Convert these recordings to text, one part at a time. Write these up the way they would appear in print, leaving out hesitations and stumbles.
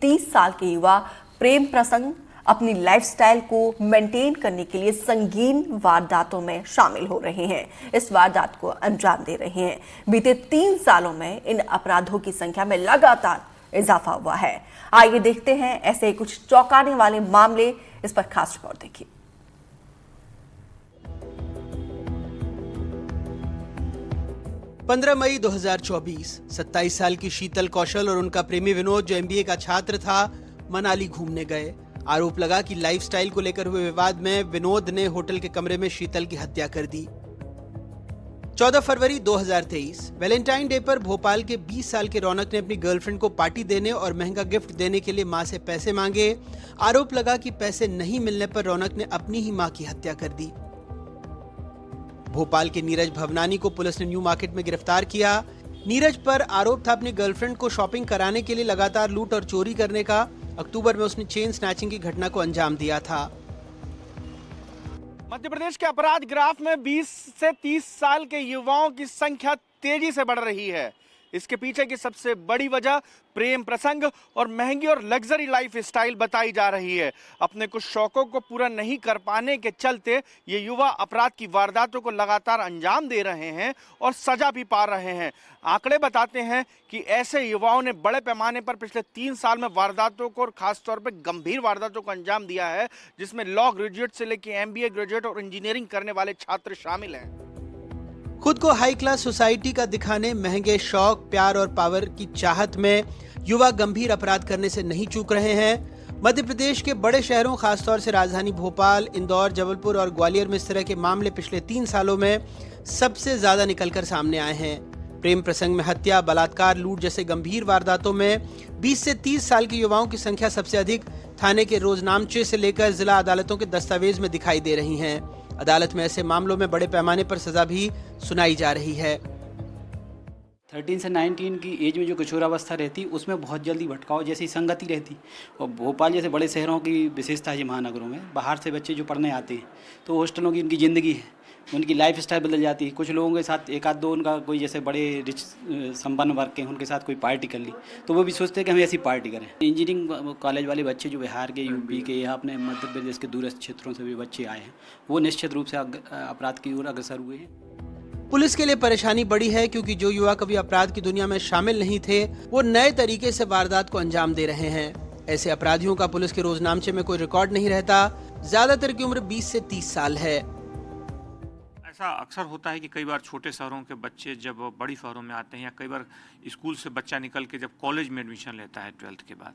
30 साल के युवा प्रेम प्रसंग अपनी लाइफस्टाइल को मेंटेन करने के लिए संगीन वारदातों में शामिल हो रहे हैं। इस वारदात को अंजाम दे रहे हैं। बीते 3 सालों में इन अपराधों की संख्या में लगातार इजाफा हुआ है। आइए देखते हैं ऐसे कुछ चौंकाने वाले मामले। इस पर खास रिपोर्ट देखिए। 15 मई 2024 27 साल की शीतल कौशल और उनका प्रेमी विनोद, जो एमबीए का छात्र था, मनाली घूमने गए। आरोप लगा कि लाइफस्टाइल को लेकर हुए विवाद में विनोद ने होटल के कमरे में शीतल की हत्या कर दी। 14 फरवरी 2023 वैलेंटाइन डे पर भोपाल के 20 साल के रौनक ने अपनी गर्लफ्रेंड को पार्टी देने और महंगा गिफ्ट देने के लिए मां से पैसे मांगे। आरोप लगा कि पैसे नहीं मिलने पर रौनक ने अपनी ही मां की हत्या कर दी। भोपाल के नीरज भवनानी को पुलिस ने न्यू मार्केट में गिरफ्तार किया। नीरज पर आरोप था अपनी गर्लफ्रेंड को शॉपिंग कराने के लिए लगातार लूट और चोरी करने का। अक्टूबर में उसने चेन स्नैचिंग की घटना को अंजाम दिया था। मध्य प्रदेश के अपराध ग्राफ में 20 से 30 साल के युवाओं की संख्या तेजी से बढ़ रही है। इसके पीछे की सबसे बड़ी वजह प्रेम प्रसंग और महंगी और लग्जरी लाइफ स्टाइल बताई जा रही है। अपने कुछ शौकों को पूरा नहीं कर पाने के चलते ये युवा अपराध की वारदातों को लगातार अंजाम दे रहे हैं और सजा भी पा रहे हैं। आंकड़े बताते हैं कि ऐसे युवाओं ने बड़े पैमाने पर पिछले 3 साल में वारदातों को और खासतौर पर गंभीर वारदातों को अंजाम दिया है, जिसमें लॉ ग्रेजुएट से लेकर एमबीए ग्रेजुएट और इंजीनियरिंग करने वाले छात्र शामिल हैं। खुद को हाई क्लास सोसाइटी का दिखाने, महंगे शौक, प्यार और पावर की चाहत में युवा गंभीर अपराध करने से नहीं चूक रहे हैं। मध्य प्रदेश के बड़े शहरों, खासतौर से राजधानी भोपाल, इंदौर, जबलपुर और ग्वालियर में इस तरह के मामले पिछले 3 सालों में सबसे ज्यादा निकलकर सामने आए हैं। प्रेम प्रसंग में हत्या, बलात्कार, लूट जैसे गंभीर वारदातों में 20 से 30 साल के युवाओं की संख्या सबसे अधिक थाने के रोजनामचे से लेकर जिला अदालतों के दस्तावेज में दिखाई दे रही है। अदालत में ऐसे मामलों में बड़े पैमाने पर सजा भी सुनाई जा रही है। 13 से 19 की एज में जो किशोरावस्था रहती उसमें बहुत जल्दी भटकाव जैसी संगति रहती। और भोपाल जैसे बड़े शहरों की विशेषता है, महानगरों में बाहर से बच्चे जो पढ़ने आते हैं तो हॉस्टलों की उनकी ज़िंदगी है, उनकी लाइफ स्टाइल बदल जाती है। कुछ लोगों के साथ एक आध दो उनका कोई जैसे बड़े रिच संपन्न वर्ग के, उनके साथ कोई पार्टी कर ली तो वो भी सोचते हैं कि हम ऐसी पार्टी करें। इंजीनियरिंग कॉलेज वाले बच्चे जो बिहार के, यूपी के या अपने मध्य प्रदेश के दूरस्थ क्षेत्रों से भी बच्चे आए हैं, वो निश्चित रूप से अपराध की ओर अग्रसर हुए हैं। पुलिस के लिए परेशानी बड़ी है, क्योंकि जो युवा कभी अपराध की दुनिया में शामिल नहीं थे, वो नए तरीके से वारदात को अंजाम दे रहे हैं। ऐसे अपराधियों का पुलिस के रोजनामचे में कोई रिकॉर्ड नहीं रहता। ज्यादातर की उम्र 20 से 30 साल है। ऐसा अक्सर होता है कि कई बार छोटे शहरों के बच्चे जब बड़ी शहरों में आते हैं, या कई बार स्कूल से बच्चा निकल के जब कॉलेज में एडमिशन लेता है 12th के बाद,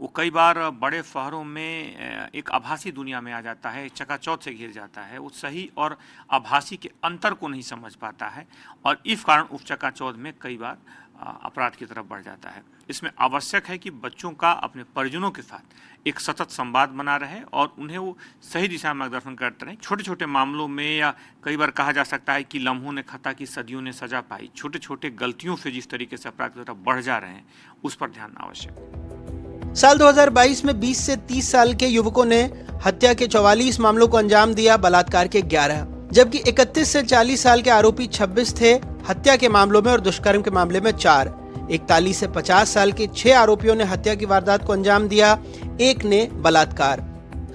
वो कई बार बड़े शहरों में एक आभासी दुनिया में आ जाता है, चकाचौंध से घिर जाता है। वो सही और आभासी के अंतर को नहीं समझ पाता है और इस कारण उस चकाचौंध में कई बार अपराध की तरफ बढ़ जाता है। इसमें आवश्यक है कि बच्चों का अपने परिजनों के साथ एक सतत संवाद बना रहे और उन्हें वो सही दिशा में मार्गदर्शन करते रहें। छोटे छोटे मामलों में, या कई बार कहा जा सकता है कि लम्हों ने खता की सदियों ने सजा पाई, छोटे छोटे गलतियों से जिस तरीके से अपराध की तरफ बढ़ जा रहे हैं, उस पर ध्यान आवश्यक है। साल 2022 में 20 से 30 साल के युवकों ने हत्या के 44 मामलों को अंजाम दिया, बलात्कार के 11, जबकि 31 से 40 साल के आरोपी 26 थे हत्या के मामलों में और दुष्कर्म के मामले में 4। 41 से 50 साल के 6 आरोपियों ने हत्या की वारदात को अंजाम दिया, 1 ने बलात्कार।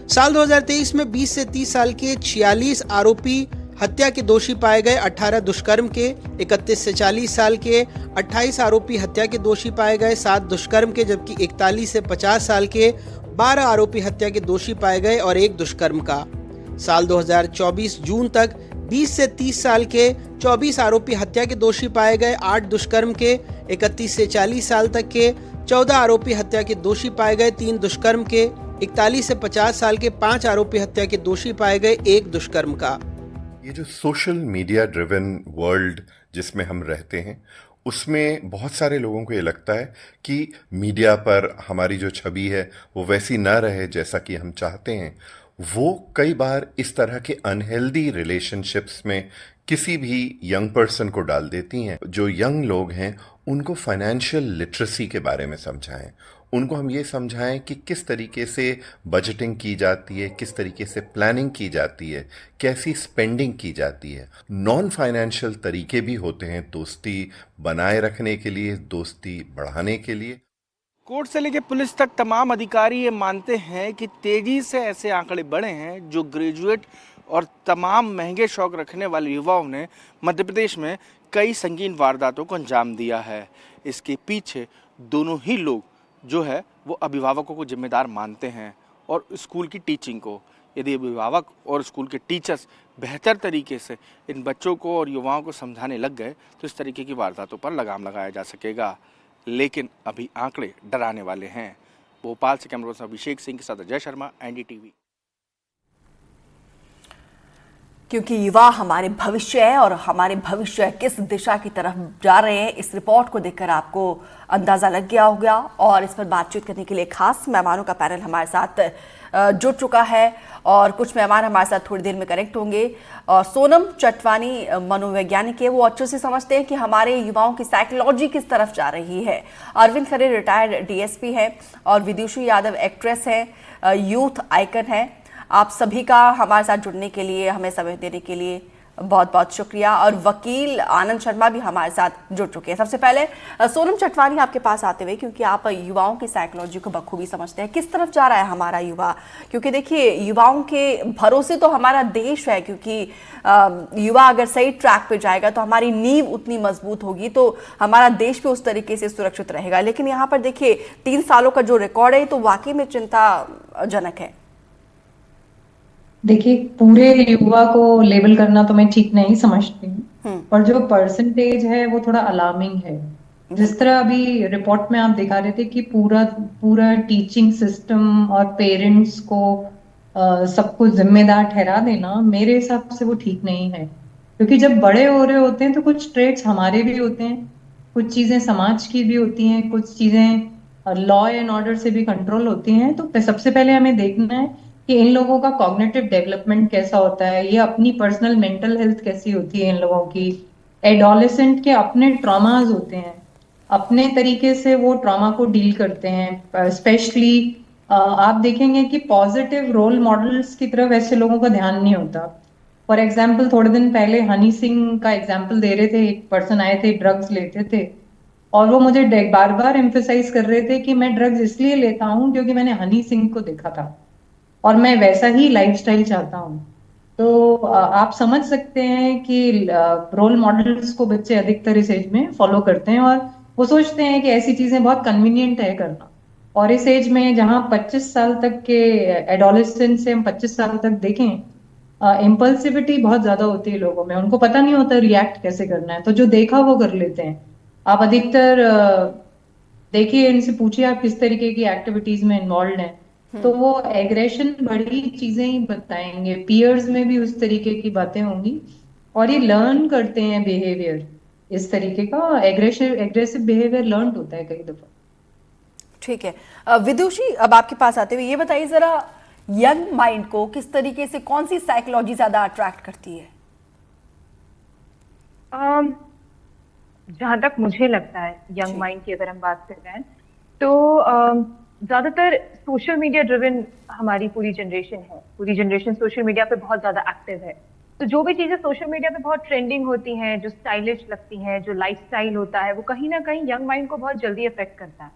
साल 2023 में 20 से 30 साल के 46 आरोपी हत्या के दोषी पाए गए, 18 दुष्कर्म के। 31 से 40 साल के 28 आरोपी हत्या के दोषी पाए गए, 7 दुष्कर्म के, जबकि 41 से 50 साल के 12 आरोपी हत्या के दोषी पाए गए और 1 दुष्कर्म का। साल 2024 जून तक 20 से 30 साल के 24 आरोपी हत्या के दोषी पाए गए, 8 दुष्कर्म के। 31 से 40 साल तक के 14 आरोपी हत्या के दोषी पाए गए, 3 दुष्कर्म के। 41 से 50 साल के 5 आरोपी हत्या के दोषी पाए गए, 1 दुष्कर्म का। ये जो सोशल मीडिया ड्रिवन वर्ल्ड जिसमें हम रहते हैं, उसमें बहुत सारे लोगों को ये लगता है कि मीडिया पर हमारी जो छवि है वो वैसी ना रहे जैसा कि हम चाहते हैं। वो कई बार इस तरह के अनहेल्दी रिलेशनशिप्स में किसी भी यंग पर्सन को डाल देती हैं। जो यंग लोग हैं उनको फाइनेंशियल लिटरेसी के बारे में समझाएं, उनको हम ये समझाएं कि किस तरीके से बजटिंग की जाती है, किस तरीके से प्लानिंग की जाती है, कैसी स्पेंडिंग की जाती है। नॉन फाइनेंशियल तरीके भी होते हैं दोस्ती बनाए रखने के लिए, दोस्ती बढ़ाने के लिए। कोर्ट से लेकर पुलिस तक तमाम अधिकारी ये मानते हैं कि तेजी से ऐसे आंकड़े बढ़े हैं जो ग्रेजुएट और तमाम महंगे शौक रखने वाले युवाओं ने मध्य प्रदेश में कई संगीन वारदातों को अंजाम दिया है। इसके पीछे दोनों ही लोग जो है वो अभिभावकों को जिम्मेदार मानते हैं और स्कूल की टीचिंग को। यदि अभिभावक और स्कूल के टीचर्स बेहतर तरीके से इन बच्चों को और युवाओं को समझाने लग गए तो इस तरीके की वारदातों पर लगाम लगाया जा सकेगा। लेकिन अभी आंकड़े डराने वाले हैं। भोपाल से कैमरा पर्सन अभिषेक सिंह के साथ अजय शर्मा, एनडीटीवी। क्योंकि युवा हमारे भविष्य है और हमारे भविष्य किस दिशा की तरफ जा रहे हैं इस रिपोर्ट को देखकर आपको अंदाजा लग गया होगा। और इस पर बातचीत करने के लिए खास मेहमानों का पैनल हमारे साथ जुड़ चुका है और कुछ मेहमान हमारे साथ थोड़ी देर में कनेक्ट होंगे। और सोनम चटवानी मनोवैज्ञानिक है, वो अच्छे से समझते हैं कि हमारे युवाओं की साइकोलॉजी किस तरफ जा रही है। अरविंद खरे रिटायर्ड डीएसपी है और विदुषी यादव एक्ट्रेस है, यूथ आइकन है। आप सभी का हमारे साथ जुड़ने के लिए, हमें समय देने के लिए बहुत बहुत शुक्रिया। और वकील आनंद शर्मा भी हमारे साथ जुड़ चुके हैं। सबसे पहले सोनम चटवानी आपके पास आते हुए, क्योंकि आप युवाओं की साइकोलॉजी को बखूबी समझते हैं, किस तरफ जा रहा है हमारा युवा? क्योंकि देखिए युवाओं के भरोसे तो हमारा देश है, क्योंकि युवा अगर सही ट्रैक पे जाएगा तो हमारी नींव उतनी मजबूत होगी तो हमारा देश भी उस तरीके से सुरक्षित रहेगा। लेकिन यहाँ पर देखिए 3 सालों का जो रिकॉर्ड है तो वाकई में चिंताजनक है। देखिए, पूरे युवा को लेबल करना तो मैं ठीक नहीं समझती हूँ, और जो परसेंटेज है वो थोड़ा अलार्मिंग है। जिस तरह अभी रिपोर्ट में आप दिखा रहे थे कि पूरा टीचिंग सिस्टम और पेरेंट्स को सबको जिम्मेदार ठहरा देना, मेरे हिसाब से वो ठीक नहीं है। क्योंकि जब बड़े हो रहे होते हैं तो कुछ ट्रेड्स हमारे भी होते हैं, कुछ चीजें समाज की भी होती हैं, कुछ चीजें लॉ एंड ऑर्डर से भी कंट्रोल होती हैं। तो सबसे पहले हमें देखना है कि इन लोगों का कॉग्निटिव डेवलपमेंट कैसा होता है, ये अपनी पर्सनल मेंटल हेल्थ कैसी होती है इन लोगों की। एडोलेसेंट के अपने ट्रॉमास होते हैं, अपने तरीके से वो ट्रॉमा को डील करते हैं। स्पेशली आप देखेंगे कि पॉजिटिव रोल मॉडल्स की तरफ ऐसे लोगों का ध्यान नहीं होता। फॉर एग्जाम्पल, थोड़े दिन पहले हनी सिंह का एग्जाम्पल दे रहे थे। एक पर्सन आए थे, ड्रग्स लेते थे, और वो मुझे बार बार एम्फेसाइज कर रहे थे कि मैं ड्रग्स इसलिए लेता हूँ क्योंकि मैंने हनी सिंह को देखा था और मैं वैसा ही लाइफस्टाइल चाहता हूँ। तो आप समझ सकते हैं कि रोल मॉडल्स को बच्चे अधिकतर इस एज में फॉलो करते हैं और वो सोचते हैं कि ऐसी चीजें बहुत कन्वीनियंट है करना। और इस एज में जहाँ 25 साल तक के एडोलेसेंस से हम 25 साल तक देखें, इम्पल्सिविटी बहुत ज्यादा होती है लोगों में, उनको पता नहीं होता रिएक्ट कैसे करना है, तो जो देखा वो कर लेते हैं। आप अधिकतर देखिए, इनसे पूछिए आप किस तरीके की एक्टिविटीज में इन्वॉल्व हैं, तो वो एग्रेशन बड़ी चीजें ही बताएंगे। पीयर्स में भी उस तरीके की बातें होंगी और ये लर्न करते हैं बिहेवियर। इस तरीके का एग्रेसिव बिहेवियर लर्न होता है कई दफा। ठीक है, विदुषी अब आपके पास आते हुए ये बताइए जरा, यंग माइंड को किस तरीके से, कौन सी साइकोलॉजी ज्यादा अट्रैक्ट करती है? जहां तक मुझे लगता है यंग माइंड की अगर हम बात कर रहे हैं तो ज्यादातर सोशल मीडिया ड्रिवन हमारी पूरी जनरेशन सोशल मीडिया पे बहुत ज्यादा एक्टिव है। तो जो भी चीजें सोशल मीडिया पे बहुत ट्रेंडिंग होती हैं, जो स्टाइलिश लगती हैं, जो लाइफस्टाइल होता है, वो कहीं ना कहीं यंग माइंड को बहुत जल्दी अफेक्ट करता है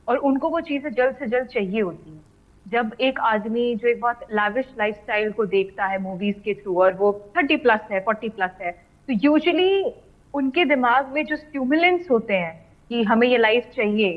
और उनको वो चीजें जल्द से जल्द चाहिए होती हैं। जब एक आदमी जो एक बहुत लाविश लाइफस्टाइल को देखता है मूवीज के थ्रू और वो 30+ है, 40+ है, तो यूजुअली उनके दिमाग में जो स्टिमुलेंट्स होते हैं कि हमें ये लाइफ चाहिए,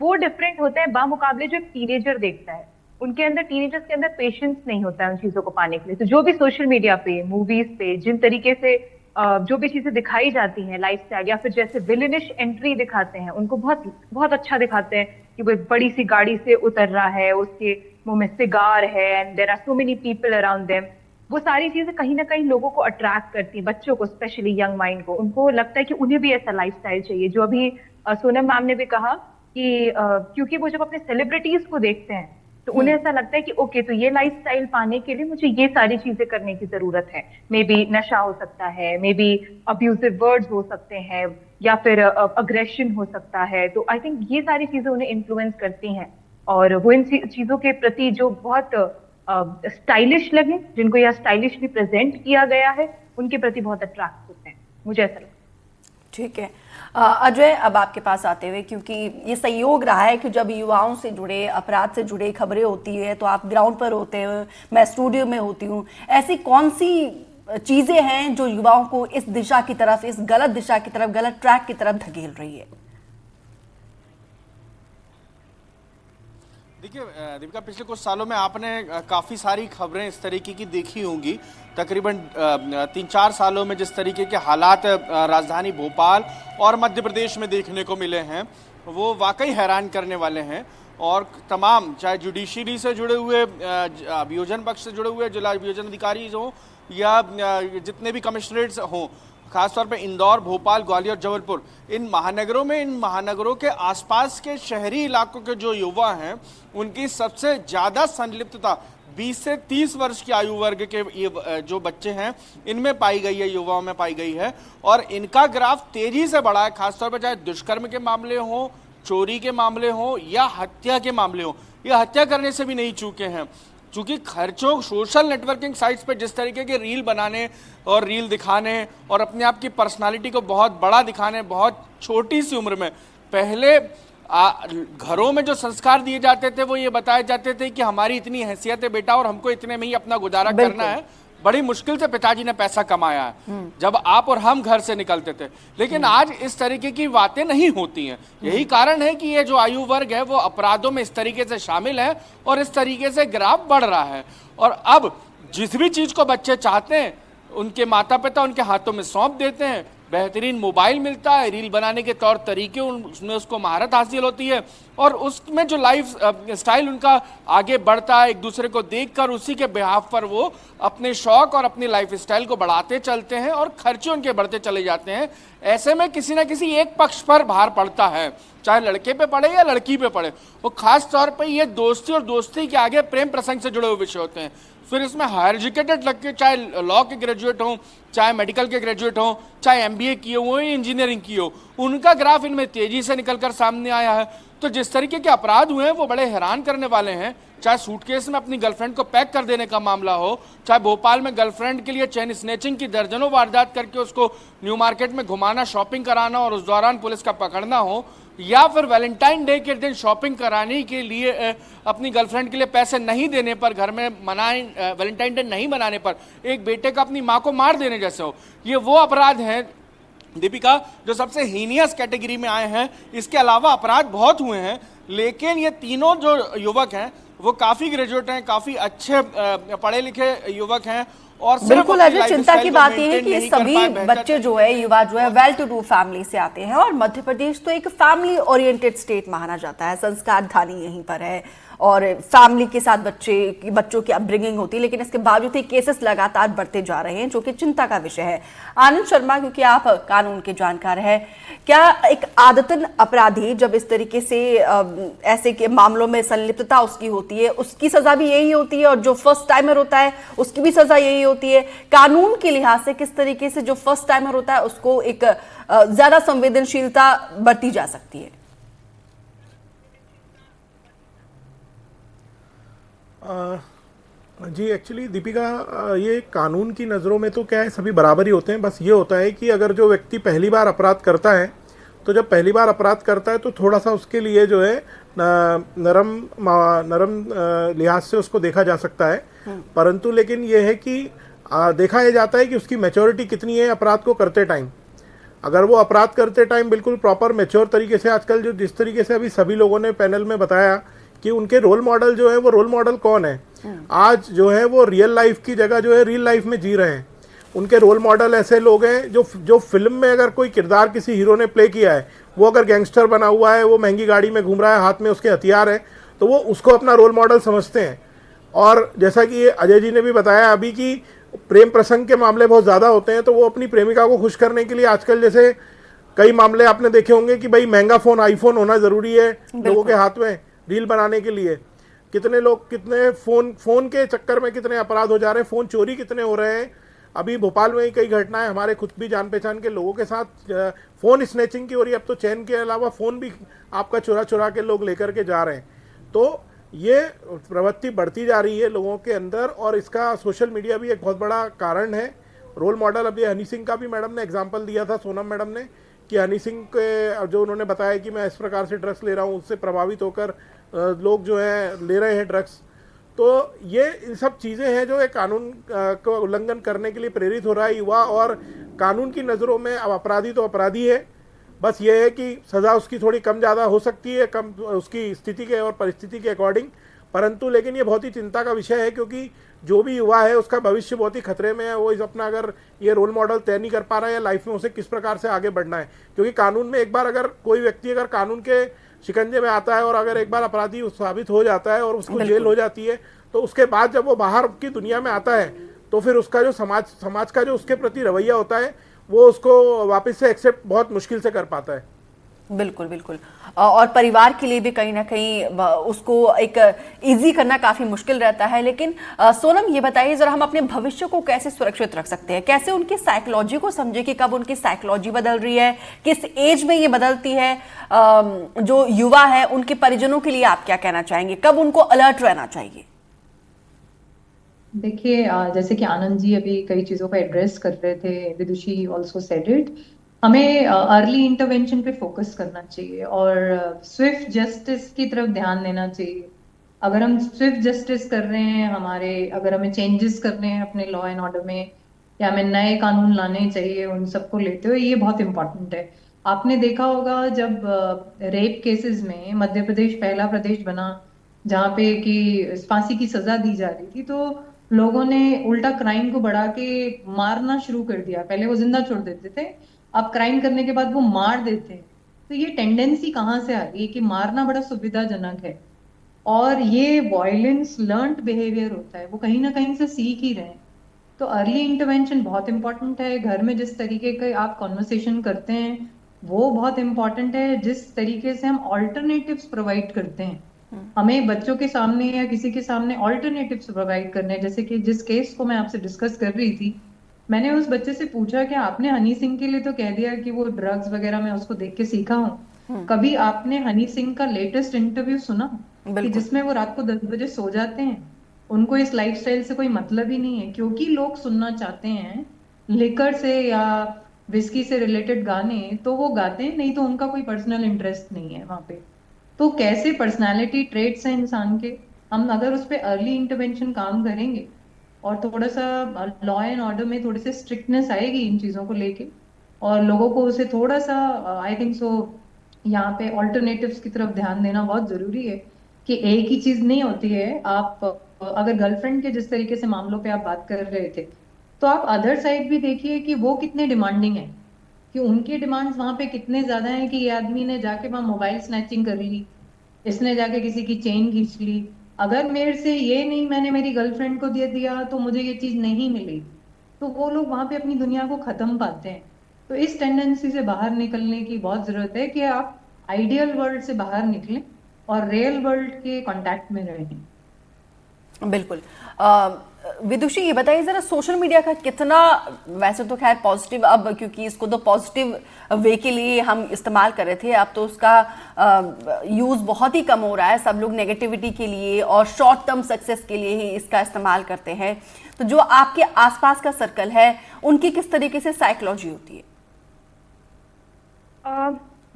वो डिफरेंट होते हैं बामुकाबले जो एक टीनेजर देखता है। उनके अंदर, टीनेजर्स के अंदर पेशेंस नहीं होता है उन चीजों को पाने के लिए। तो जो भी सोशल मीडिया पे, मूवीज पे जिन तरीके से जो भी चीजें दिखाई जाती हैं, लाइफस्टाइल या फिर जैसे विलेनिश एंट्री दिखाते हैं, उनको बहुत बहुत अच्छा दिखाते हैं कि वो एक बड़ी सी गाड़ी से उतर रहा है, उसके मुंह में सिगार है and there are so many people around them. वो सारी चीजें कहीं ना कहीं लोगों को अट्रैक्ट करती हैं, बच्चों को, स्पेशली यंग माइंड को। उनको लगता है कि उन्हें भी ऐसा लाइफस्टाइल चाहिए। जो अभी सोनम मैम ने भी कहा कि क्योंकि वो जब अपने सेलिब्रिटीज को देखते हैं तो उन्हें ऐसा लगता है कि ओके, तो ये लाइफस्टाइल पाने के लिए मुझे ये सारी चीजें करने की जरूरत है। मे बी नशा हो सकता है, मे बी अब्यूजिव वर्ड्स हो सकते हैं, या फिर अग्रेशन हो सकता है। तो आई थिंक ये सारी चीजें उन्हें इन्फ्लुएंस करती हैं और वो इन चीजों के प्रति जो बहुत स्टाइलिश लगे, जिनको यह स्टाइलिशली प्रेजेंट किया गया है, उनके प्रति बहुत अट्रैक्ट होते हैं, मुझे ऐसा लगता है। ठीक है अजय, अब आपके पास आते हुए, क्योंकि ये संयोग रहा है कि जब युवाओं से जुड़े, अपराध से जुड़े खबरें होती है तो आप ग्राउंड पर होते हैं, मैं स्टूडियो में होती हूँ, ऐसी कौन सी चीजें हैं जो युवाओं को इस दिशा की तरफ, इस गलत दिशा की तरफ, गलत ट्रैक की तरफ धकेल रही है? देखिए दीपिका, पिछले कुछ सालों में आपने काफ़ी सारी खबरें इस तरीके की देखी होंगी। तकरीबन 3-4 सालों में जिस तरीके के हालात राजधानी भोपाल और मध्य प्रदेश में देखने को मिले हैं वो वाकई हैरान करने वाले हैं। और तमाम, चाहे जुडिशरी से जुड़े हुए, अभियोजन पक्ष से जुड़े हुए जिला अभियोजन अधिकारी हों या जितने भी कमिश्नरेट्स हों, खासतौर पे इंदौर, भोपाल, ग्वालियर, जबलपुर, इन महानगरों के आसपास के शहरी इलाकों के जो युवा हैं उनकी सबसे ज़्यादा संलिप्तता 20 से 30 वर्ष की आयु वर्ग के ये जो बच्चे हैं इनमें पाई गई है, युवाओं में पाई गई है। और इनका ग्राफ तेजी से बढ़ा है, खासतौर पर चाहे दुष्कर्म के मामले हों, चोरी के मामले हों या हत्या के मामले हों। ये हत्या करने से भी नहीं चूके हैं, चूंकि खर्चों सोशल नेटवर्किंग साइट्स पे जिस तरीके के रील बनाने और रील दिखाने और अपने आप की पर्सनालिटी को बहुत बड़ा दिखाने, बहुत छोटी सी उम्र में, पहले घरों में जो संस्कार दिए जाते थे वो ये बताए जाते थे कि हमारी इतनी हैसियत है बेटा और हमको इतने में ही अपना गुजारा करना है, बड़ी मुश्किल से पिताजी ने पैसा कमाया है जब आप और हम घर से निकलते थे। लेकिन आज इस तरीके की बातें नहीं होती हैं। यही कारण है कि ये जो आयु वर्ग है वो अपराधों में इस तरीके से शामिल है और इस तरीके से ग्राफ बढ़ रहा है। और अब जिस भी चीज को बच्चे चाहते हैं उनके माता पिता उनके हाथों में सौंप देते हैं। बेहतरीन मोबाइल मिलता है, रील बनाने के तौर तरीके उसमें उसको महारत हासिल होती है और उसमें जो लाइफ स्टाइल उनका आगे बढ़ता है, एक दूसरे को देखकर उसी के बिहाफ पर वो अपने शौक और अपनी लाइफ स्टाइल को बढ़ाते चलते हैं और खर्चे उनके बढ़ते चले जाते हैं। ऐसे में किसी ना किसी एक पक्ष पर भार पड़ता है, चाहे लड़के पे पड़े या लड़की पे पड़े। वो खास तौर पे ये दोस्ती और दोस्ती के आगे प्रेम प्रसंग से जुड़े हुए विषय होते हैं। फिर इसमें हायर एजुकेटेड लड़के, चाहे लॉ के ग्रेजुएट हों, चाहे मेडिकल के ग्रेजुएट हों, चाहे एमबीए किए हुए या इंजीनियरिंग किए हो, उनका ग्राफ इनमें तेजी से निकलकर सामने आया है। तो जिस तरीके के अपराध हुए हैं वो बड़े हैरान करने वाले हैं। चाहे सूटकेस में अपनी गर्लफ्रेंड को पैक कर देने का मामला हो, चाहे भोपाल में गर्लफ्रेंड के लिए चेन स्नेचिंग की दर्जनों वारदात करके उसको न्यू मार्केट में घुमाना, शॉपिंग कराना और उस दौरान पुलिस का पकड़ना हो, या फिर वैलेंटाइन डे के दिन शॉपिंग कराने के लिए अपनी गर्लफ्रेंड के लिए पैसे नहीं देने पर, घर में वैलेंटाइन डे नहीं मनाने पर एक बेटे का अपनी माँ को मार देने जैसे हो। ये वो अपराध हैं दीपिका जो सबसे हीनियस कैटेगरी में आए हैं। इसके अलावा अपराध बहुत हुए हैं, लेकिन ये तीनों जो युवक हैं वो काफी ग्रेजुएट हैं, काफी अच्छे पढ़े लिखे युवक हैं। और बिल्कुल अजय, चिंता की बात यह है कि ये सभी बच्चे जो है, युवा जो है, वेल टू डू फैमिली से आते हैं और मध्य प्रदेश तो एक फैमिली ओरिएंटेड स्टेट माना जाता है, संस्कार धानी यहीं पर है और फैमिली के साथ बच्चों की अपब्रिंगिंग होती है। लेकिन इसके बावजूद ये केसेस लगातार बढ़ते जा रहे हैं, जो कि चिंता का विषय है। आनंद शर्मा, क्योंकि आप कानून के जानकार हैं, क्या एक आदतन अपराधी जब इस तरीके से ऐसे के मामलों में संलिप्तता उसकी होती है, उसकी सजा भी यही होती है और जो फर्स्ट टाइमर होता है उसकी भी सजा यही होती है? कानून के लिहाज से किस तरीके से जो फर्स्ट टाइमर होता है उसको एक ज्यादा संवेदनशीलता बरती जा सकती है? जी एक्चुअली दीपिका, ये कानून की नज़रों में तो क्या है, सभी बराबर ही होते हैं। बस ये होता है कि अगर जो व्यक्ति पहली बार अपराध करता है तो जब पहली बार अपराध करता है तो थोड़ा सा उसके लिए जो है नरम लिहाज से उसको देखा जा सकता है। परंतु लेकिन ये है कि देखा यह जाता है कि उसकी मैच्योरिटी कितनी है अपराध को करते टाइम। अगर वो अपराध करते टाइम बिल्कुल प्रॉपर मैच्योर तरीके से, आजकल जो जिस तरीके से अभी सभी लोगों ने पैनल में बताया कि उनके रोल मॉडल जो है, वो रोल मॉडल कौन है, आज जो है वो रियल लाइफ की जगह जो है रियल लाइफ में जी रहे हैं। उनके रोल मॉडल ऐसे लोग हैं जो फिल्म में अगर कोई किरदार किसी हीरो ने प्ले किया है, वो अगर गैंगस्टर बना हुआ है, वो महंगी गाड़ी में घूम रहा है, हाथ में उसके हथियार है, तो वो उसको अपना रोल मॉडल समझते हैं। और जैसा कि ये अजय जी ने भी बताया अभी कि प्रेम प्रसंग के मामले बहुत ज़्यादा होते हैं, तो वो अपनी प्रेमिका को खुश करने के लिए आजकल जैसे कई मामले आपने देखे होंगे कि भाई महंगा फ़ोन, आईफोन होना ज़रूरी है लोगों के हाथ में रील बनाने के लिए। कितने लोग कितने फ़ोन के चक्कर में कितने अपराध हो जा रहे हैं, फ़ोन चोरी कितने हो रहे हैं। अभी भोपाल में ही कई घटनाएं हमारे खुद भी जान पहचान के लोगों के साथ फ़ोन स्नैचिंग की हो रही है। अब तो चैन के अलावा फ़ोन भी आपका चुरा के लोग लेकर के जा रहे हैं। तो ये प्रवृत्ति बढ़ती जा रही है लोगों के अंदर और इसका सोशल मीडिया भी एक बहुत बड़ा कारण है। रोल मॉडल अभी हनी सिंह का भी मैडम ने एग्जाम्पल दिया था, सोनम मैडम ने, कि हनी सिंह के जो उन्होंने बताया कि मैं इस प्रकार से ड्रग्स ले रहा हूँ, उससे प्रभावित होकर लोग जो हैं ले रहे हैं ड्रग्स। तो ये इन सब चीज़ें हैं जो एक कानून का उल्लंघन करने के लिए प्रेरित हो रहा है युवा, और कानून की नज़रों में अब अपराधी तो अपराधी है, बस ये है कि सज़ा उसकी थोड़ी कम ज़्यादा हो सकती है, कम उसकी स्थिति के और परिस्थिति के अकॉर्डिंग, परंतु लेकिन ये बहुत ही चिंता का विषय है, क्योंकि जो भी युवा है उसका भविष्य बहुत ही खतरे में है। वो इस अपना अगर ये रोल मॉडल तय नहीं कर पा रहा है या लाइफ में उसे किस प्रकार से आगे बढ़ना है, क्योंकि कानून में एक बार अगर कोई व्यक्ति अगर कानून के शिकंजे में आता है और अगर एक बार अपराधी साबित हो जाता है और उसको जेल हो जाती है, तो उसके बाद जब वो बाहर की दुनिया में आता है तो फिर उसका जो समाज का जो उसके प्रति रवैया होता है वो उसको वापस से एक्सेप्ट बहुत मुश्किल से कर पाता है। बिल्कुल बिल्कुल। और परिवार के लिए भी कहीं ना कहीं उसको एक इजी करना काफी मुश्किल रहता है। लेकिन सोनम, ये बताइए जरा, हम अपने भविष्य को कैसे सुरक्षित रख सकते हैं, कैसे उनकी साइकोलॉजी को समझे कि कब उनकी साइकोलॉजी बदल रही है, किस एज में ये बदलती है। जो युवा है उनके परिजनों के लिए आप क्या कहना चाहेंगे, कब उनको अलर्ट रहना चाहिए? देखिए, जैसे कि आनंद जी अभी कई चीजों को एड्रेस कर रहे थे, विदुषी ऑल्सो सेड इट, हमें अर्ली इंटरवेंशन पे फोकस करना चाहिए और स्विफ्ट जस्टिस की तरफ ध्यान देना चाहिए। अगर हम स्विफ्ट जस्टिस कर रहे हैं, अगर हमें चेंजेस करने हैं अपने लॉ एंड ऑर्डर में, या हमें नए कानून लाने चाहिए, उन सबको लेते हुए, ये बहुत इंपॉर्टेंट है। आपने देखा होगा जब रेप केसेस में मध्य प्रदेश पहला प्रदेश बना जहाँ पे कि फांसी की सजा दी जा रही थी, तो लोगों ने उल्टा क्राइम को बढ़ा के मारना शुरू कर दिया। पहले वो जिंदा छोड़ देते थे, अब क्राइम करने के बाद वो मार देते हैं। तो ये टेंडेंसी कहाँ से आ रही है कि मारना बड़ा सुविधाजनक है, और ये वायलेंस लर्न्ड बिहेवियर होता है, वो कहीं ना कहीं से सीख ही रहे हैं। तो अर्ली इंटरवेंशन बहुत इंपॉर्टेंट है। घर में जिस तरीके के आप कॉन्वर्सेशन करते हैं वो बहुत इंपॉर्टेंट है। जिस तरीके से हम ऑल्टरनेटिव्स प्रोवाइड करते हैं, हमें बच्चों के सामने या किसी के सामने ऑल्टरनेटिव्स प्रोवाइड करने हैं। जैसे कि जिस केस को मैं आपसे डिस्कस कर रही थी, मैंने उस बच्चे से पूछा कि आपने हनी सिंह के लिए तो कह दिया कि वो ड्रग्स वगैरह में उसको देख के सीखा हूँ, कभी आपने हनी सिंह का लेटेस्ट इंटरव्यू सुना कि जिसमें वो रात को 10 बजे सो जाते हैं? उनको इस लाइफस्टाइल से कोई मतलब ही नहीं है, क्योंकि लोग सुनना चाहते हैं लिकर से या विस्की से रिलेटेड गाने, तो वो गाते हैं, नहीं तो उनका कोई पर्सनल इंटरेस्ट नहीं है वहां पे। तो कैसे पर्सनालिटी ट्रेट्स हैं इंसान के, हम अगर उस पर अर्ली इंटरवेंशन काम करेंगे और थोड़ा सा लॉ एंड ऑर्डर में थोड़ी सी स्ट्रिक्टनेस आएगी इन चीजों को लेके, और लोगों को उसे थोड़ा सा आई थिंक सो यहाँ पे ऑल्टरनेटिव्स की तरफ ध्यान देना बहुत जरूरी है कि एक ही चीज नहीं होती है। आप अगर गर्लफ्रेंड के जिस तरीके से मामलों पे आप बात कर रहे थे, तो आप अदर साइड भी देखिए कि वो कितने डिमांडिंग है, कि उनके डिमांड्स वहां पे कितने ज्यादा हैं कि ये आदमी ने जाके वहां मोबाइल स्नैचिंग कर ली, इसने जाके किसी की चेन खींच ली, अगर मेरे से ये नहीं मैंने मेरी गर्लफ्रेंड को दे दिया तो मुझे ये चीज नहीं मिली। तो वो लोग वहां पे अपनी दुनिया को खत्म पाते हैं। तो इस टेंडेंसी से बाहर निकलने की बहुत जरूरत है कि आप आइडियल वर्ल्ड से बाहर निकलें और रियल वर्ल्ड के कांटेक्ट में रहें। बिल्कुल। विदुषी, ये बताइए जरा, सोशल मीडिया का कितना, वैसे तो खैर पॉजिटिव, अब क्योंकि इसको तो पॉजिटिव वे के लिए हम इस्तेमाल कर रहे थे, अब तो उसका यूज़ बहुत ही कम हो रहा है। सब लोग नेगेटिविटी के लिए और शॉर्ट टर्म सक्सेस के लिए ही इसका इस्तेमाल करते हैं। तो जो आपके आसपास का सर्कल है, उनकी किस तरीके से साइकोलॉजी होती है?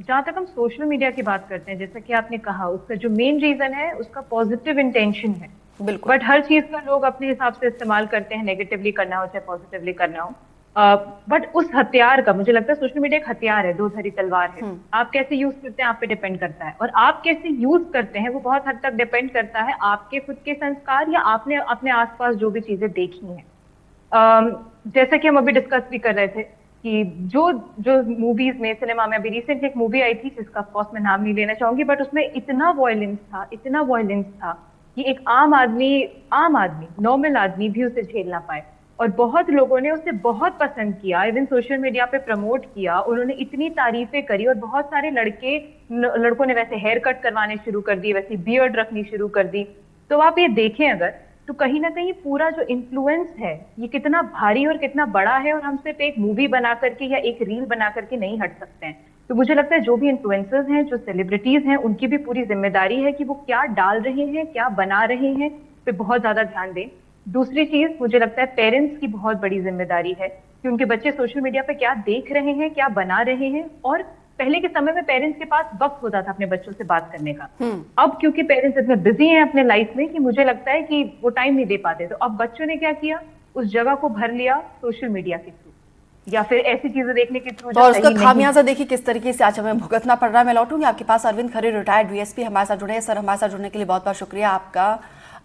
जहाँ तक हम सोशल मीडिया की बात करते हैं, जैसा कि आपने कहा, उसका जो मेन रीजन है उसका पॉजिटिव इंटेंशन है। बिल्कुल। बट हर चीज का लोग अपने हिसाब से इस्तेमाल करते हैं, नेगेटिवली करना हो चाहे पॉजिटिवली करना हो। बट उस हथियार का, मुझे लगता है सोशल मीडिया एक हथियार है, दो धारी तलवार है। आप कैसे यूज करते हैं आप पे डिपेंड करता है, और आप कैसे यूज करते हैं वो बहुत हद तक डिपेंड करता है आपके खुद के संस्कार या आपने अपने आसपास जो भी चीजें देखी हैं। जैसा कि हम अभी डिस्कस भी कर रहे थे कि जो मूवीज में, सिनेमा में, अभी रिसेंटली एक मूवी आई थी जिसका ऑफ कोर्स मैं नाम नहीं लेना चाहूंगी, बट उसमें इतना वायलेंस था कि एक आम आदमी नॉर्मल आदमी भी उसे झेल ना पाए, और बहुत लोगों ने उसे बहुत पसंद किया, इवन सोशल मीडिया पे प्रमोट किया, उन्होंने इतनी तारीफें करी, और बहुत सारे लड़कों ने वैसे हेयर कट करवाने शुरू कर दी, वैसे बियर्ड रखनी शुरू कर दी। तो आप ये देखें अगर, तो कहीं ना कहीं पूरा जो इन्फ्लुएंस है ये कितना भारी और कितना बड़ा है, और हम सिर्फ एक मूवी बना करके या एक रील बना करके नहीं हट सकते हैं। तो मुझे लगता है जो भी इन्फ्लुएंसर्स हैं, जो सेलिब्रिटीज हैं, उनकी भी पूरी जिम्मेदारी है कि वो क्या डाल रहे हैं, क्या बना रहे हैं, पे बहुत ज्यादा ध्यान दें। दूसरी चीज मुझे लगता है पेरेंट्स की बहुत बड़ी जिम्मेदारी है कि उनके बच्चे सोशल मीडिया पे क्या देख रहे हैं, क्या बना रहे हैं। और पहले के समय में पेरेंट्स के पास वक्त होता था अपने बच्चों से बात करने का। अब क्योंकि पेरेंट्स इतने बिजी हैं अपने लाइफ में कि मुझे लगता है कि वो टाइम नहीं दे पाते, तो अब बच्चों ने क्या किया, उस जगह को भर लिया सोशल मीडिया के थ्रू या फिर ऐसी चीजें देखने के थ्रू तो और उसका खामियाजा देखिए किस तरीके से आज हमें भुगतना पड़ रहा है। मैं लौटूंगी आपके पास। अरविंद खरे, रिटायर्ड डीएसपी, हमारे साथ जुड़े हैं। सर, हमारे साथ जुड़ने के लिए बहुत बहुत शुक्रिया आपका।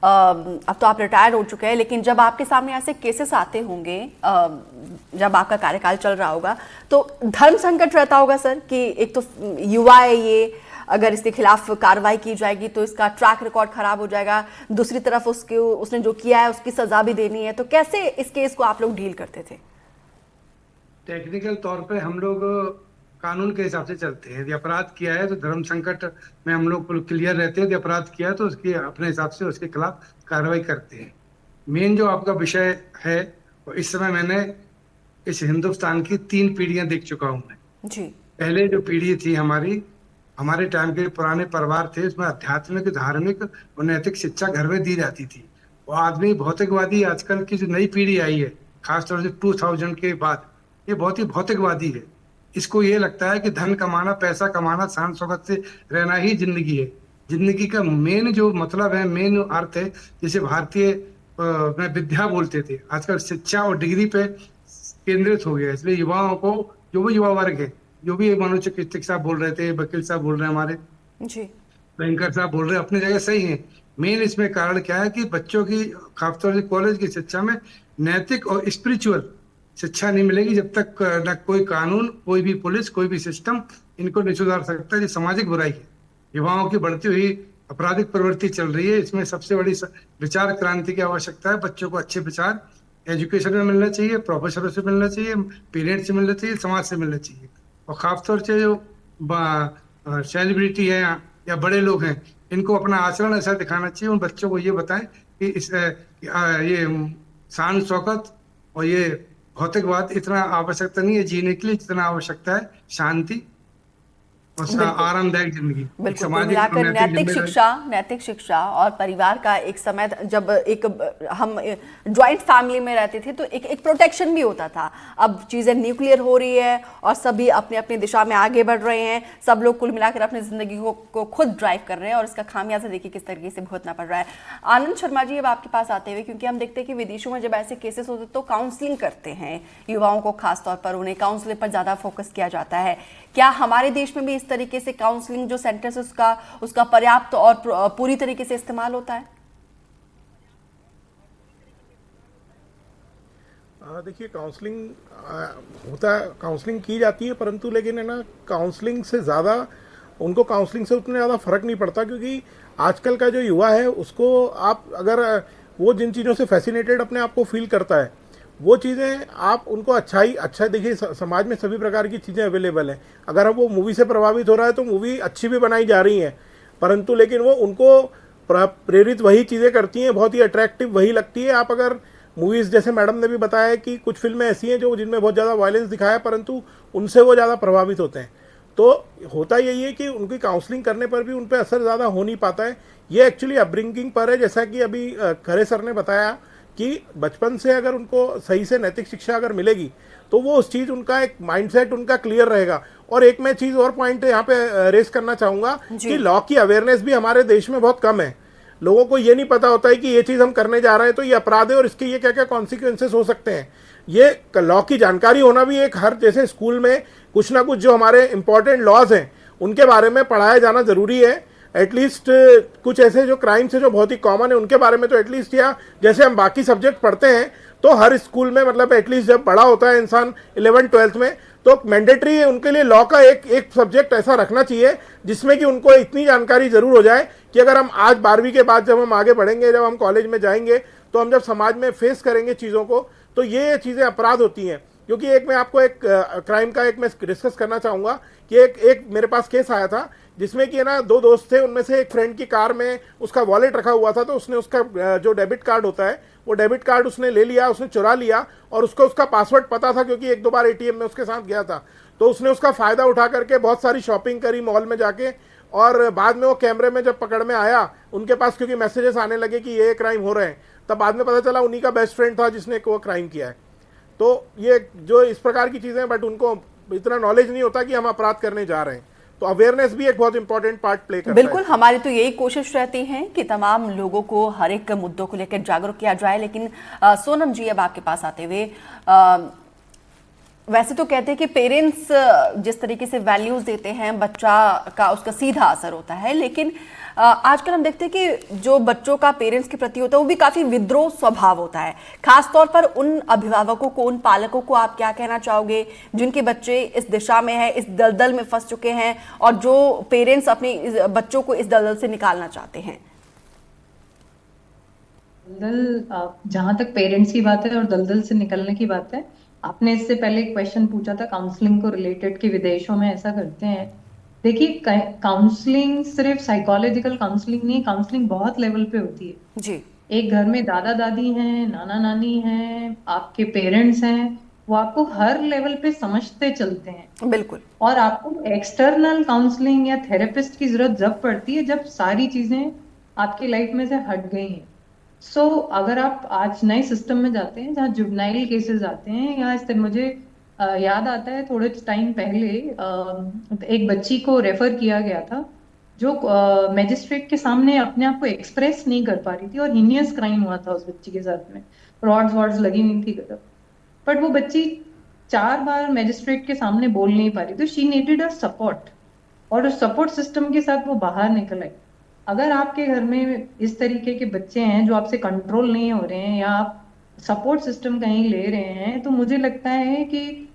अब तो आप रिटायर्ड हो चुके हैं, लेकिन जब आपके सामने ऐसे केसेस आते होंगे, जब आपका कार्यकाल चल रहा होगा, तो धर्म संकट रहता होगा सर कि एक तो युवा है ये, अगर इसके खिलाफ कार्रवाई की जाएगी तो इसका ट्रैक रिकॉर्ड खराब हो जाएगा, दूसरी तरफ उसने जो किया है उसकी सजा भी देनी है, तो कैसे इस केस को आप लोग डील करते थे? टेक्निकल तौर पे हम लोग कानून के हिसाब से चलते हैं। यदि अपराध किया है तो धर्म संकट में हम लोग क्लियर रहते हैं। यदि अपराध किया है तो उसकी अपने हिसाब से उसके खिलाफ कार्रवाई करते हैं। मेन जो आपका विषय है, इस समय मैंने इस हिंदुस्तान की 3 पीढ़ियां देख चुका हूं मैं जी। पहले जो पीढ़ी थी हमारे टाइम के पुराने परिवार थे, उसमें आध्यात्मिक, धार्मिक और नैतिक शिक्षा घर में दी जाती थी। वो आदमी भौतिकवादी, आजकल की जो नई पीढ़ी आई है खासतौर से 2000 के बाद, ये बहुत ही भौतिकवादी है। इसको ये लगता है कि धन कमाना, पैसा कमाना, शान शौकत से रहना ही जिंदगी है। जिंदगी का मेन जो मतलब है, मेन अर्थ है, जिसे भारतीय में विद्या बोलते थे, आजकल शिक्षा और डिग्री पे केंद्रित हो गया। इसलिए युवाओं को, जो भी युवा वर्ग है, जो भी मनोचिकित्सक साहब बोल रहे थे, वकील साहब बोल रहे हैं, हमारे जी बैंकर साहब बोल रहे हैं, अपनी जगह सही है। मेन इसमें कारण क्या है कि बच्चों की खासतौर से कॉलेज की शिक्षा में नैतिक और स्पिरिचुअल शिक्षा नहीं मिलेगी जब तक न कोई कानून, कोई भी पुलिस, कोई भी सिस्टम इनको नहीं सुधार सकता। ये सामाजिक बुराई है। युवाओं की बढ़ती हुई आपराधिक प्रवृत्ति चल रही है। इसमें सबसे बड़ी विचार क्रांति की आवश्यकता है। बच्चों को अच्छे विचार एजुकेशन में मिलना चाहिए, प्रोफेसरों से मिलना चाहिए, पेरेंट्स से मिलना चाहिए, समाज से मिलना चाहिए। और खासतौर से जो सेलिब्रिटी है या बड़े लोग हैं, इनको अपना आचरण ऐसा दिखाना चाहिए। उन बच्चों को ये बताएं कि ये शान शौकत और ये भौतिकवाद इतना आवश्यकता नहीं है जीने के लिए, जितना आवश्यकता है शांति और आरामदायक जिंदगी। बिल्कुल, मिलाकर नैतिक शिक्षा और परिवार का एक समय, जब एक हम ज्वाइंट फैमिली में रहते थे तो एक प्रोटेक्शन भी होता था। अब चीजें न्यूक्लियर हो रही है और सभी अपने अपने दिशा में आगे बढ़ रहे हैं। सब लोग कुल मिलाकर अपनी जिंदगी को खुद ड्राइव कर रहे हैं और इसका खामियाजा देखिए किस तरीके से भुगतना पड़ रहा है। आनंद शर्मा जी, अब आपके पास आते हुए, क्योंकि हम देखते हैं कि विदेशों में जब ऐसे केसेस होते तो काउंसलिंग करते हैं युवाओं को, खासतौर पर उन्हें काउंसलिंग पर ज्यादा फोकस किया जाता है। क्या हमारे देश में भी इस तरीके से काउंसलिंग जो सेंटर्स उसका पर्याप्त और पूरी तरीके से इस्तेमाल होता है? देखिए, काउंसलिंग होता है, काउंसलिंग की जाती है, परंतु लेकिन है ना, काउंसलिंग से ज़्यादा उनको काउंसलिंग से उतना ज़्यादा फर्क नहीं पड़ता, क्योंकि आजकल का जो युवा है उसको आप अगर वो जिन चीज़ों से फैसिनेटेड अपने आप को फील करता है, वो चीज़ें आप उनको अच्छा देखिए, समाज में सभी प्रकार की चीज़ें अवेलेबल हैं। अगर वो मूवी से प्रभावित हो रहा है तो मूवी अच्छी भी बनाई जा रही हैं, परंतु लेकिन वो उनको प्रेरित वही चीज़ें करती हैं, बहुत ही अट्रैक्टिव वही लगती है। आप अगर मूवीज़, जैसे मैडम ने भी बताया कि कुछ फिल्में ऐसी हैं जो जिनमें बहुत ज़्यादा वायलेंस दिखाया है, परंतु उनसे वो ज़्यादा प्रभावित होते हैं। तो होता यही है कि उनकी काउंसलिंग करने पर भी उन पर असर ज़्यादा हो नहीं पाता है। ये एक्चुअली अपब्रिंगिंग पर है, जैसा कि अभी खरे सर ने बताया कि बचपन से अगर उनको सही से नैतिक शिक्षा अगर मिलेगी तो वो उस चीज़, उनका एक माइंडसेट उनका क्लियर रहेगा। और एक मैं चीज़ और पॉइंट यहाँ पे रेस करना चाहूँगा कि लॉ की अवेयरनेस भी हमारे देश में बहुत कम है। लोगों को ये नहीं पता होता है कि ये चीज़ हम करने जा रहे हैं तो ये अपराध है और इसके ये क्या क्या कॉन्सिक्वेंसेस हो सकते हैं। ये लॉ की जानकारी होना भी एक, हर जैसे स्कूल में कुछ ना कुछ जो हमारे इंपॉर्टेंट लॉज हैं उनके बारे में पढ़ाया जाना ज़रूरी है। एटलीस्ट कुछ ऐसे जो क्राइम्स है जो बहुत ही कॉमन है उनके बारे में तो एटलीस्ट, या जैसे हम बाकी सब्जेक्ट पढ़ते हैं तो हर स्कूल में, मतलब एटलीस्ट जब बड़ा होता है इंसान 11th-12th में, तो मैंडेटरी है उनके लिए लॉ का एक सब्जेक्ट ऐसा रखना चाहिए जिसमें कि उनको इतनी जानकारी ज़रूर हो जाए कि अगर हम आज 12वीं के बाद जब हम आगे बढ़ेंगे, जब हम कॉलेज में जाएंगे, तो हम जब समाज में फेस करेंगे चीज़ों को, तो ये चीज़ें अपराध होती हैं। क्योंकि एक मैं आपको एक क्राइम का एक मैं डिस्कस करना चाहूँगा कि एक मेरे पास केस आया था जिसमें कि ना 2 दोस्त थे, उनमें से एक फ्रेंड की कार में उसका वॉलेट रखा हुआ था, तो उसने उसका जो डेबिट कार्ड होता है वो डेबिट कार्ड उसने ले लिया, उसने चुरा लिया, और उसको उसका पासवर्ड पता था क्योंकि 1-2 बार एटीएम में उसके साथ गया था। तो उसने उसका फ़ायदा उठा करके बहुत सारी शॉपिंग करी मॉल में जाके, और बाद में वो कैमरे में जब पकड़ में आया उनके पास, क्योंकि मैसेजेस आने लगे कि ये क्राइम हो रहे हैं, तब बाद में पता चला उन्हीं का बेस्ट फ्रेंड था जिसने वो क्राइम किया है। तो ये जो इस प्रकार की चीज़ें, बट उनको इतना नॉलेज नहीं होता कि हम अपराध करने जा रहे हैं। तो अवेयरनेस भी एक बहुत इंपॉर्टेंट पार्ट प्ले करता है। बिल्कुल, हमारी तो यही कोशिश रहती है कि तमाम लोगों को हर एक मुद्दों को लेकर जागरूक किया जाए। लेकिन सोनम जी, अब आपके पास आते हुए, वैसे तो कहते हैं कि पेरेंट्स जिस तरीके से वैल्यूज देते हैं बच्चा का उसका सीधा असर होता है, लेकिन आजकल हम देखते हैं कि जो बच्चों का पेरेंट्स के प्रति होता है वो भी काफी विद्रोह स्वभाव होता है। खास तौर पर उन अभिभावकों को, उन पालकों को आप क्या कहना चाहोगे जिनके बच्चे इस दिशा में है, इस दलदल में फंस चुके हैं और जो पेरेंट्स अपने बच्चों को इस दलदल से निकालना चाहते हैं? दलदल, जहां तक पेरेंट्स की बात है और दलदल से निकलने की बात है, आपने इससे पहले एक क्वेश्चन पूछा था काउंसलिंग को रिलेटेड कि विदेशों में ऐसा करते हैं। देखिए, काउंसलिंग सिर्फ साइकोलॉजिकल काउंसलिंग नहीं, काउंसलिंग बहुत लेवल पे होती है जी। एक घर में दादा दादी हैं, नाना नानी हैं, आपके पेरेंट्स हैं, वो आपको हर लेवल पे समझते चलते हैं। बिल्कुल। और आपको एक्सटर्नल काउंसलिंग या थेरेपिस्ट की जरूरत जब पड़ती है जब सारी चीजें आपकी लाइफ में से हट गई हैं। सो अगर आप आज नए सिस्टम में जाते हैं जहाँ जुवेनाइल केसेस आते हैं, या इस तरह मुझे याद आता है थोड़े टाइम पहले एक बच्ची को रेफर किया गया था जो मैजिस्ट्रेट के सामने अपने आप को एक्सप्रेस नहीं कर पा रही थी और हीनियस क्राइम हुआ था उस बच्ची के साथ में, रॉड्स वॉड्स लगी हुई थी गलत, बट वो बच्ची 4 बार मैजिस्ट्रेट के सामने बोल नहीं पा रही, तो शी नीडेड अ सपोर्ट, और उस सपोर्ट सिस्टम के साथ वो बाहर निकल आई। अगर आपके घर में इस तरीके के बच्चे हैं जो आपसे कंट्रोल नहीं हो रहे हैं या आप सपोर्ट सिस्टम कहीं ले रहे हैं, तो मुझे लगता है कि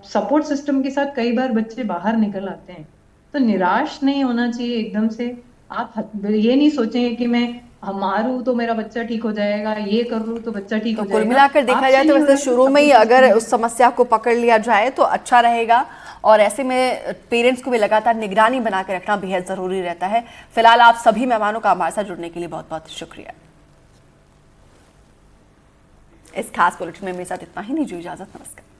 सपोर्ट सिस्टम के साथ कई बार बच्चे बाहर निकल आते हैं। तो निराश नहीं होना चाहिए एकदम से। आप ये नहीं सोचें कि मैं मारूं तो मेरा बच्चा ठीक हो जाएगा, ये करूं तो बच्चा ठीक हो जाएगा। कुल मिलाकर देखा जाए तो वैसे शुरू में ही अगर उस समस्या को पकड़ लिया जाए तो अच्छा रहेगा, और ऐसे में पेरेंट्स को भी लगातार निगरानी बना के रखना बेहद जरूरी रहता है। फिलहाल आप सभी मेहमानों का हमारे साथ जुड़ने के लिए बहुत बहुत शुक्रिया। इस खास बुलेटिन में मेरे साथ इतना ही, दीजिए इजाजत, नमस्कार।